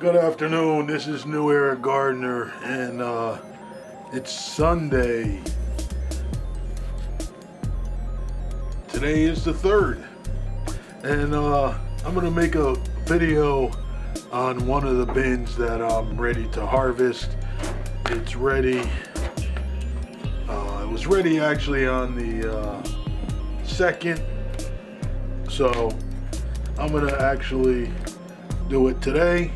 Good afternoon, this is New Era Gardener, and it's Sunday. Today is the 3rd, and I'm going to make a video on one of the bins that I'm ready to harvest. It's ready. It was ready actually on the 2nd, so I'm going to actually do it today.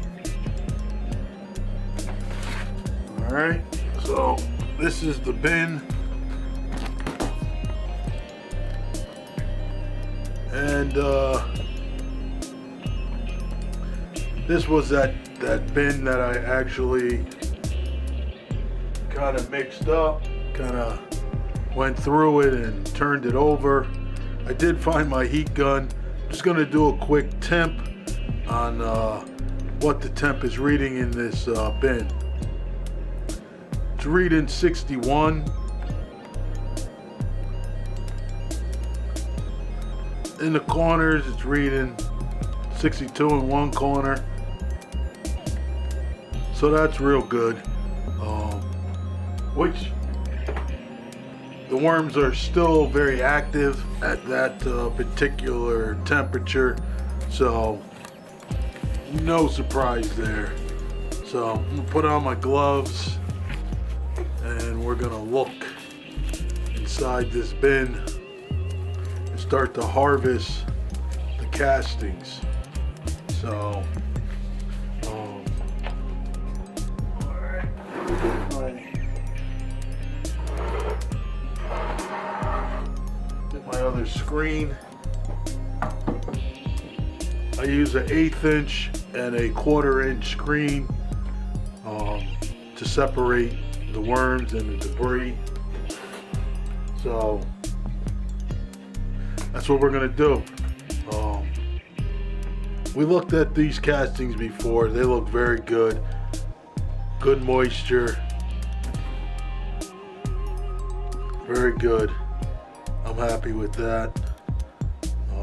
Alright, so this is the bin, and this was that bin that I actually kind of mixed up, kind of went through it and turned it over. I did find my heat gun. I'm just going to do a quick temp on what the temp is reading in this bin. It's reading 61. In the corners, it's reading 62 in one corner. So that's real good. Which the worms are still very active at that particular temperature. So no surprise there. So I'm gonna put on my gloves, and we're gonna look inside this bin and start to harvest the castings. So, alright, get my other screen. I use an 1/8 inch and a 1/4 inch screen to separate the worms and the debris. So that's what we're gonna do. We looked at these castings before. They look very good. Good moisture. Very good. I'm happy with that. I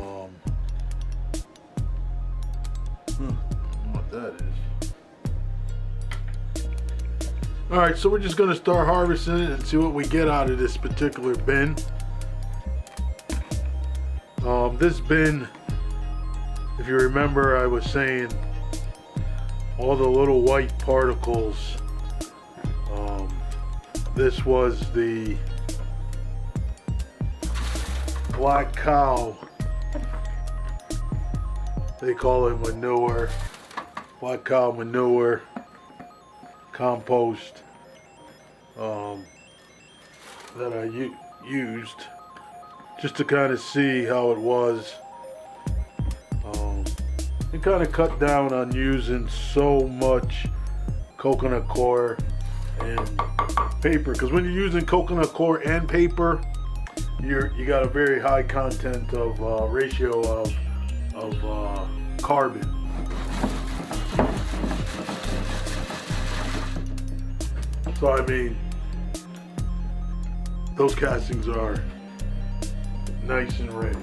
don't know what that is. Alright, so we're just going to start harvesting it and see what we get out of this particular bin. This bin, if you remember, I was saying all the little white particles. This was the black cow. They call it manure. Black cow manure. Compost that I used just to kind of see how it was, and kind of cut down on using so much coconut coir and paper, because when you're using coconut coir and paper, you got a very high content of ratio of carbon. So I mean, those castings are nice and ready.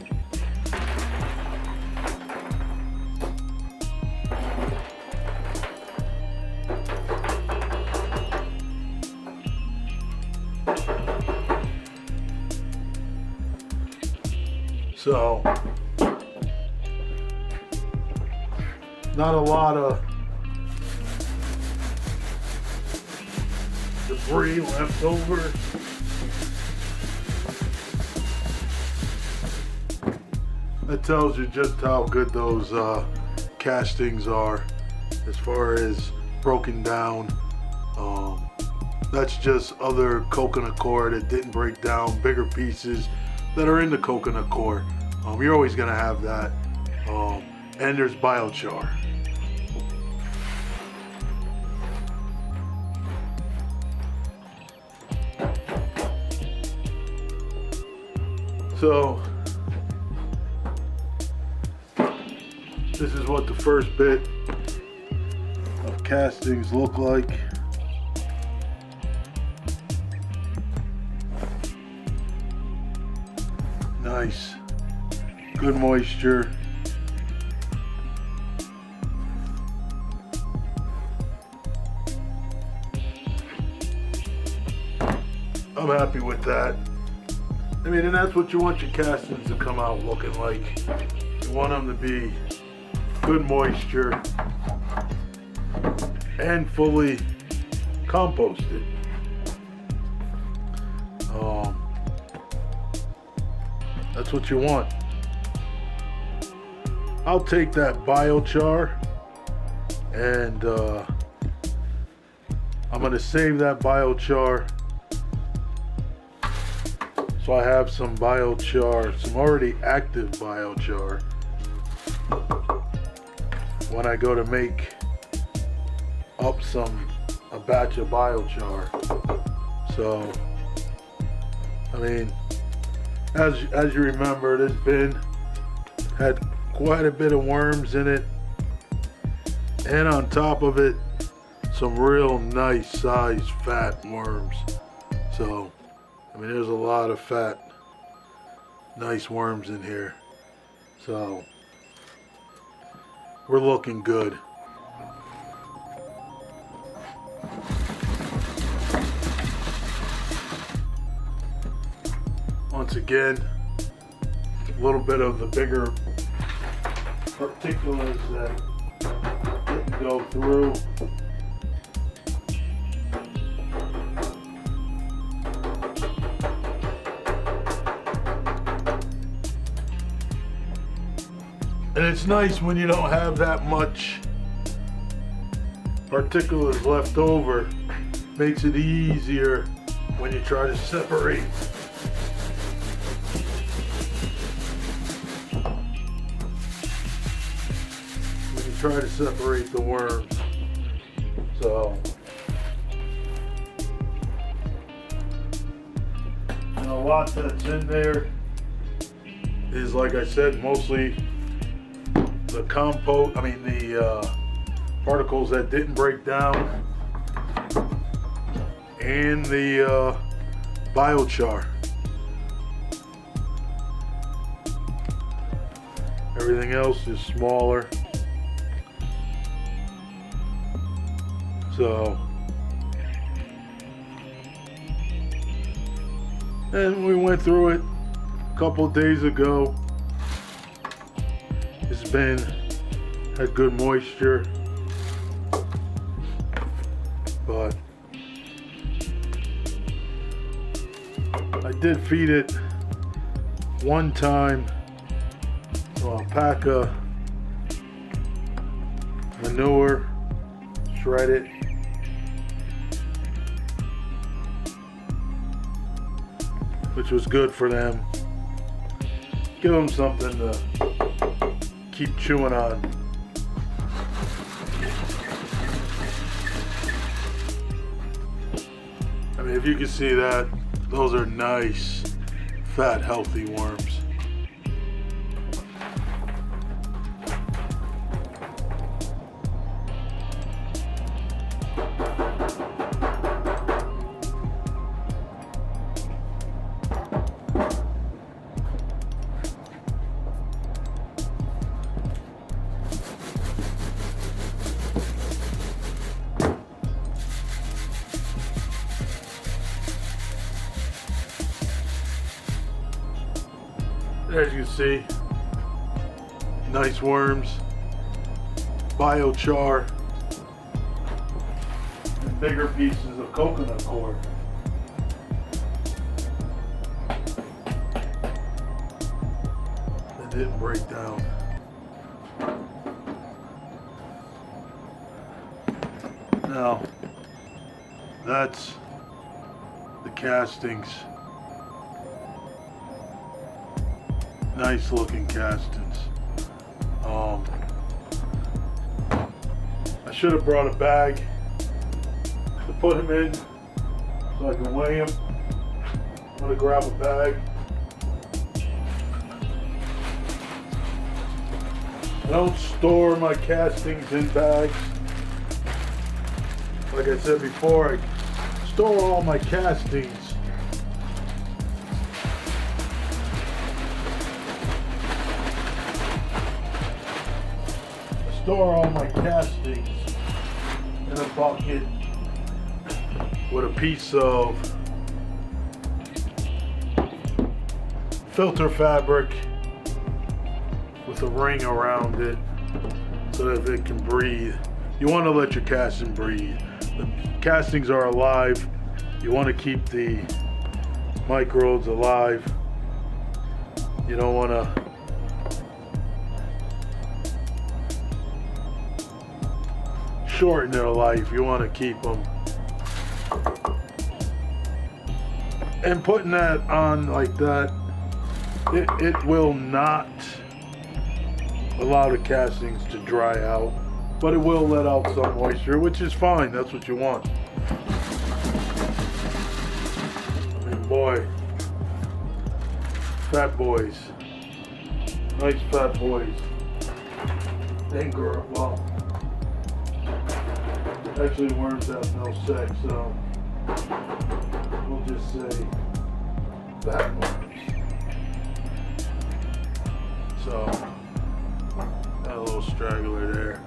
So, not a lot of debris left over. That tells you just how good those castings are as far as broken down. That's just other coconut coir that didn't break down, bigger pieces that are in the coconut coir. You're always gonna have that. And there's biochar. So this is what the first bit of castings look like. Nice, good moisture. I'm happy with that. I mean, and that's what you want your castings to come out looking like. You want them to be good moisture and fully composted. That's what you want. I'll take that biochar and I'm going to save that biochar so I have some biochar, some already active biochar when I go to make up a batch of biochar. So, I mean, as you remember, this bin had quite a bit of worms in it, and on top of it, some real nice sized fat worms. So, I mean, there's a lot of fat, nice worms in here. So, we're looking good. Once again, a little bit of the bigger particulars that didn't go through. And it's nice when you don't have that much particulars left over. Makes it easier when you try to separate. Try to separate the worms. So, and a lot that's in there is, like I said, mostly the compost, the particles that didn't break down and the biochar. Everything else is smaller. So, and we went through it a couple of days ago. It's had good moisture, but I did feed it one time alpaca manure, shred it. Which was good for them. Give them something to keep chewing on. I mean, if you can see that, those are nice, fat, healthy worms. As you can see, nice worms, biochar, and bigger pieces of coconut core. That didn't break down. Now, that's the castings. Nice looking castings. I should have brought a bag to put them in so I can weigh them. I'm gonna grab a bag. I don't store my castings in bags. Like I said before, I store all my castings in a bucket with a piece of filter fabric with a ring around it so that it can breathe. You want to let your casting breathe. The castings are alive. You want to keep the microdes alive. You don't want to shorten their life. You want to keep them. And putting that on like that, it will not allow the castings to dry out, but it will let out some moisture, which is fine. That's what you want. I mean, boy, fat boys, nice fat boys. And girl, well, actually worms have no sex, so we'll just say fat worms. So, got a little straggler there.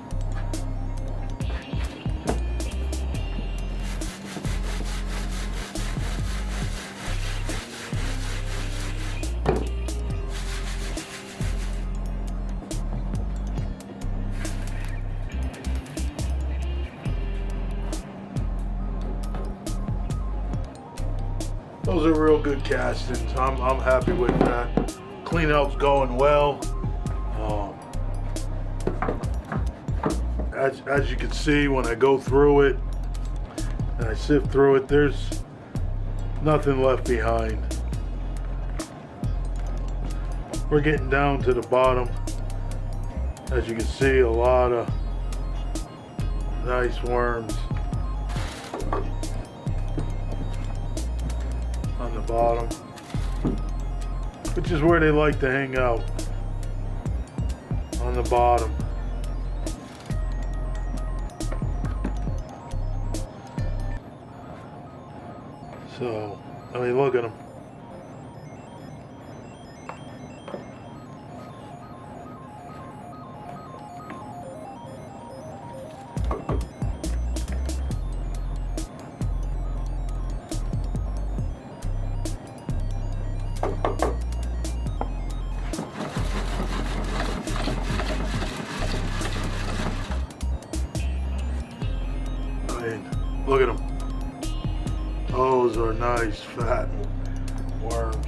Those are real good castings. I'm happy with that. Cleanout's going well. As you can see, when I go through it and I sift through it, there's nothing left behind. We're getting down to the bottom. As you can see, a lot of nice worms on the bottom, which is where they like to hang out, on the bottom. So, I mean, look at them. I mean, look at them. Those are nice fat worms.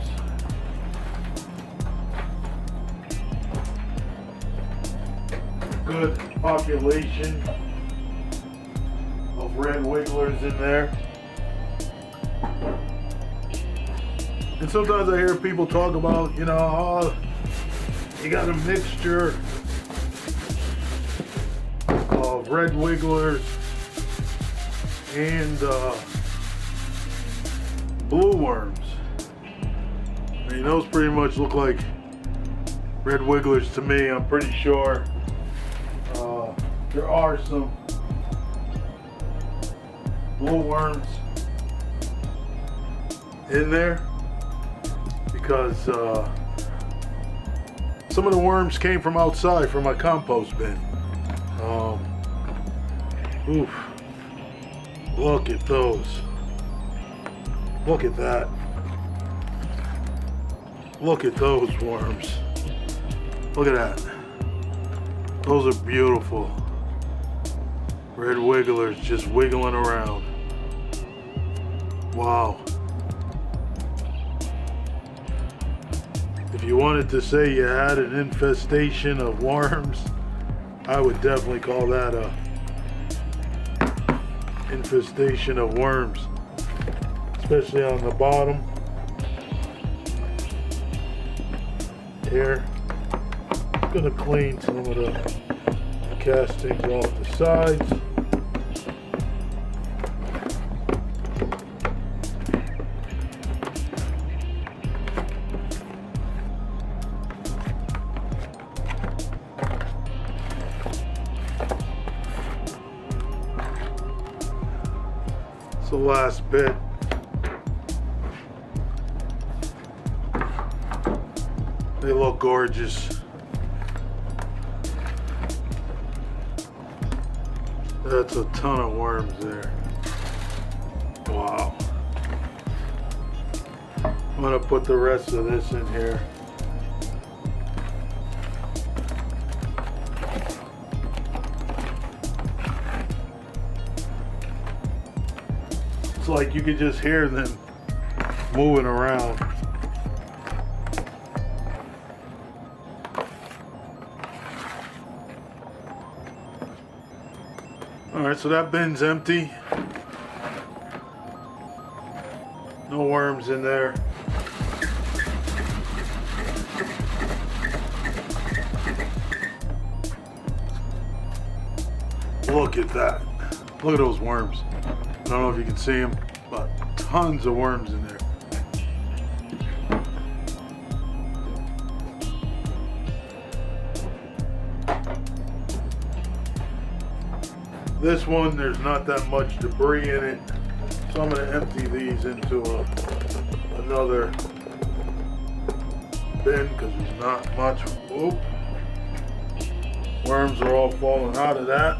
Good population of red wigglers in there. And sometimes I hear people talk about, you know, oh, you got a mixture of red wigglers and blue worms. I mean, those pretty much look like red wigglers to me. I'm pretty sure there are some blue worms in there because some of the worms came from outside from my compost bin. Oof. Look at those. Look at that. Look at those worms. Look at that. Those are beautiful. Red wigglers just wiggling around. Wow. If you wanted to say you had an infestation of worms, I would definitely call that a infestation of worms. Especially on the bottom here. I'm gonna clean some of the castings off the sides. It's the last bit. They look gorgeous. That's a ton of worms there. Wow. I'm gonna put the rest of this in here. It's like you could just hear them moving around. Alright, so that bin's empty. No worms in there. Look at that. Look at those worms. I don't know if you can see them, but tons of worms in there. This one, there's not that much debris in it, so I'm going to empty these into another bin because there's not much. Oop. Worms are all falling out of that.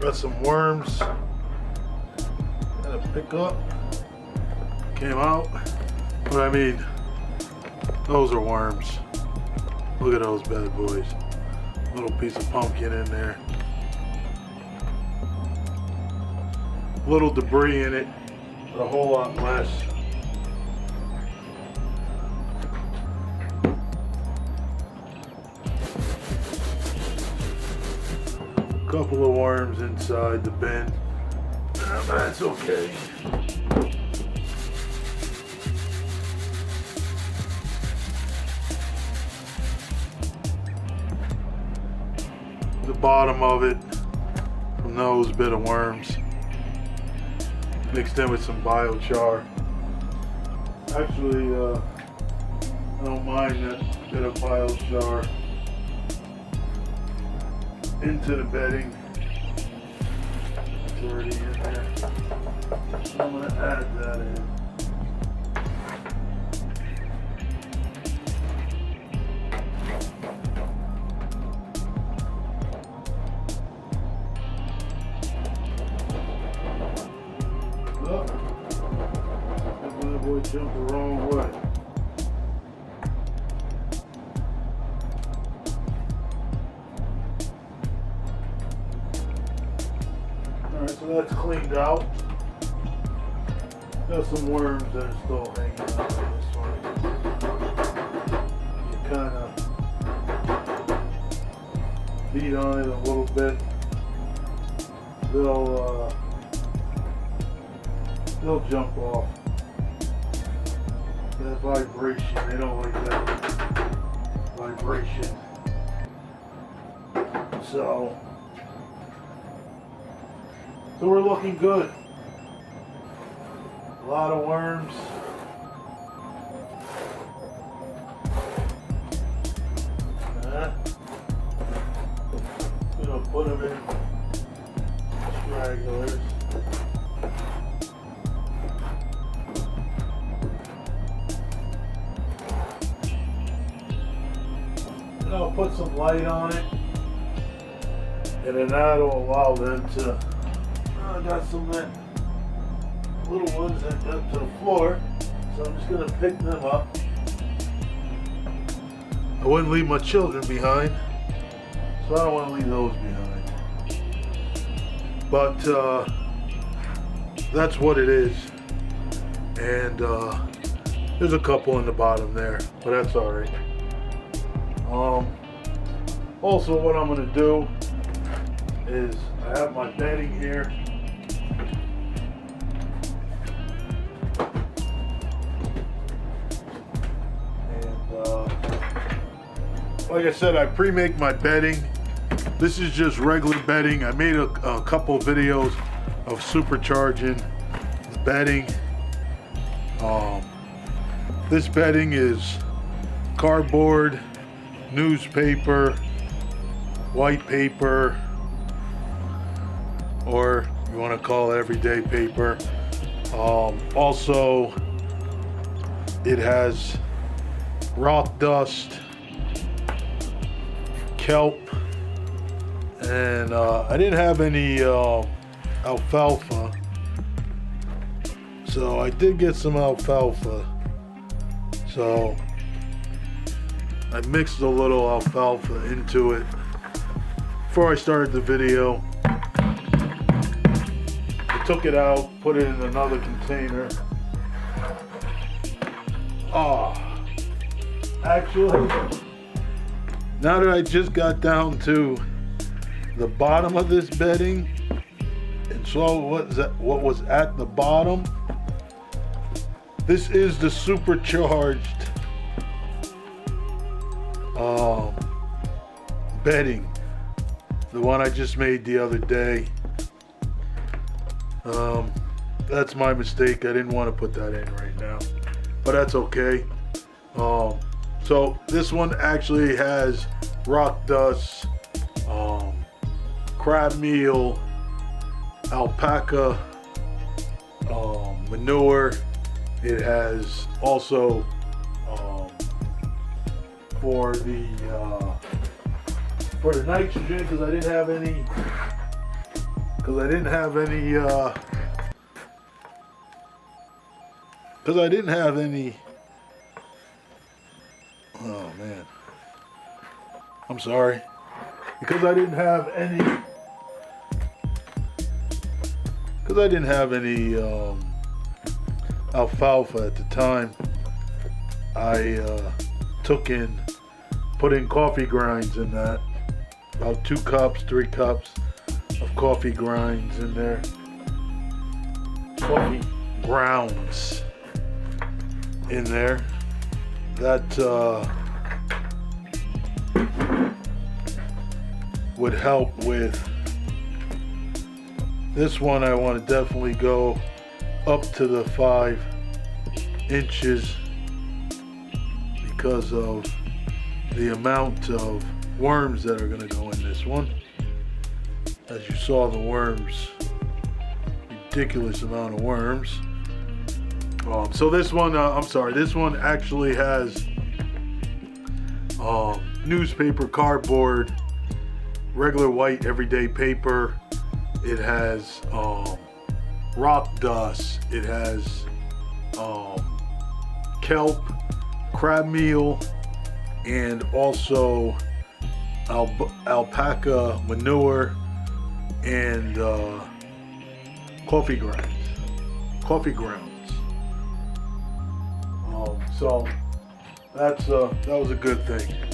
Got some worms. Gotta pick up. Came out. But I mean, those are worms. Look at those bad boys. Little piece of pumpkin in there. Little debris in it, but a whole lot less. Couple of worms inside the bin. That's okay. The bottom of it, from those bit of worms, mixed in with some biochar. Actually, I don't mind that bit of biochar into the bedding. It's already in there. So I'm going to add that in. Oh, that bad boy jumped the wrong way. Alright, so that's cleaned out. Got some worms that are still hanging out of this one. You kind of beat on it a little bit. They'll jump off. That vibration, they don't like that vibration. So we're looking good. A lot of worms. Gonna put them in stragglers. And I'll put some light on it, and then that'll allow them to. I got some little ones that got to the floor, so I'm just going to pick them up. I wouldn't leave my children behind, so I don't want to leave those behind. But that's what it is. And there's a couple in the bottom there, but that's alright. Also, what I'm going to do is I have my bedding here. Like I said, I pre-make my bedding. This is just regular bedding. I made a couple videos of supercharging the bedding. This bedding is cardboard, newspaper, white paper, or You want to call it everyday paper. Also, it has rock dust, kelp, and I didn't have any alfalfa, so I did get some alfalfa. So I mixed a little alfalfa into it before I started the video. I took it out, put it in another container. Actually, now that I just got down to the bottom of this bedding and saw what was at the bottom, this is the supercharged bedding, the one I just made the other day. That's my mistake. I didn't want to put that in right now, but that's okay. So this one actually has rock dust, crab meal, alpaca manure. It has also for the nitrogen, because I didn't have any. Oh man, I'm sorry. Because I didn't have any alfalfa at the time, I put in coffee grinds in that. About 2 cups, 3 cups of coffee grinds in there. Coffee grounds in there. That would help with this one. I want to definitely go up to the 5 inches because of the amount of worms that are going to go in this one. As you saw, the worms, ridiculous amount of worms. So this one, this one actually has newspaper, cardboard, regular white everyday paper. It has rock dust. It has kelp, crab meal, and also alpaca manure and coffee grounds. So that was a good thing.